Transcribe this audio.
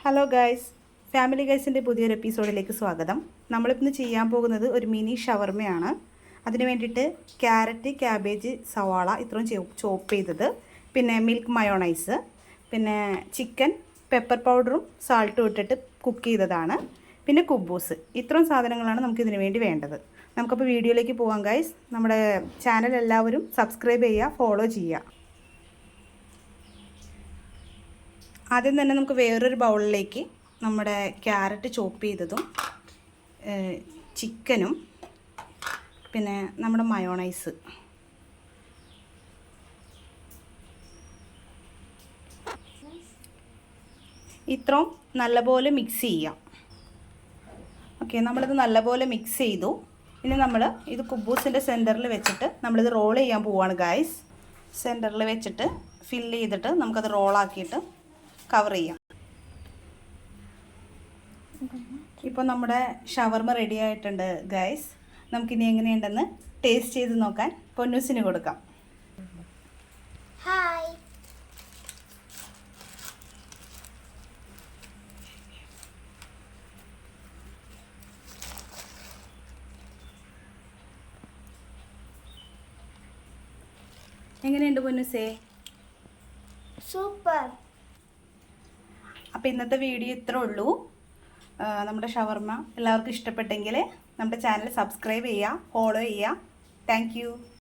Hello guys, family ഗൈസിൻ്റെ പുതിയൊരു എപ്പിസോഡിലേക്ക് സ്വാഗതം. നമ്മളിന്ന് ചെയ്യാൻ പോകുന്നത് ഒരു മിനി ഷവർമയാണ്. അതിന് വേണ്ടിയിട്ട് ക്യാരറ്റ്, ക്യാബേജ്, സവാള ഇത്രയും ചോപ്പ് ചെയ്തത്, പിന്നെ മിൽക്ക് മയോണൈസ്, പിന്നെ ചിക്കൻ പെപ്പർ പൗഡറും സാൾട്ടും ഇട്ടിട്ട് കുക്ക് ചെയ്തതാണ്, പിന്നെ കുബൂസ്. ഇത്രയും സാധനങ്ങളാണ് നമുക്കിതിന് വേണ്ടി വേണ്ടത്. നമുക്കപ്പോൾ വീഡിയോയിലേക്ക് പോകാം ഗൈസ്. നമ്മുടെ ചാനൽ എല്ലാവരും സബ്സ്ക്രൈബ് ചെയ്യുക, ഫോളോ ചെയ്യുക. ആദ്യം തന്നെ നമുക്ക് വേറൊരു ബൗളിലേക്ക് നമ്മുടെ ക്യാരറ്റ് ചോപ്പ് ചെയ്തതും ചിക്കനും പിന്നെ നമ്മുടെ മയോണൈസ് ഇത്രയും നല്ലപോലെ മിക്സ് ചെയ്യാം. ഓക്കെ, നമ്മളിത് നല്ലപോലെ മിക്സ് ചെയ്തു. ഇനി നമ്മൾ ഇത് കുബൂസിൻ്റെ സെൻറ്ററിൽ വെച്ചിട്ട് നമ്മളിത് റോൾ ചെയ്യാൻ പോവുകയാണ് ഗൈസ്. സെൻറ്ററിൽ വെച്ചിട്ട് ഫില്ല് ചെയ്തിട്ട് നമുക്കത് റോളാക്കിയിട്ട് കവർ ചെയ്യാം. ഇപ്പോൾ നമ്മുടെ ഷവർമ റെഡി ആയിട്ടുണ്ട് ഗൈസ്. നമുക്കിനി എങ്ങനെയുണ്ടെന്ന് ടേസ്റ്റ് ചെയ്ത് നോക്കാൻ പൊന്നൂസിന് കൊടുക്കാം. ഹായ്, എങ്ങനെയുണ്ട് പൊന്നൂസേ? സൂപ്പർ. അപ്പോൾ ഇന്നത്തെ വീഡിയോ ഇത്രേ ഉള്ളൂ. നമ്മുടെ ഷവർമ എല്ലാവർക്കും ഇഷ്ടപ്പെട്ടെങ്കിൽ നമ്മുടെ ചാനൽ സബ്സ്ക്രൈബ് ചെയ്യുക, ഫോളോ ചെയ്യുക. Thank you.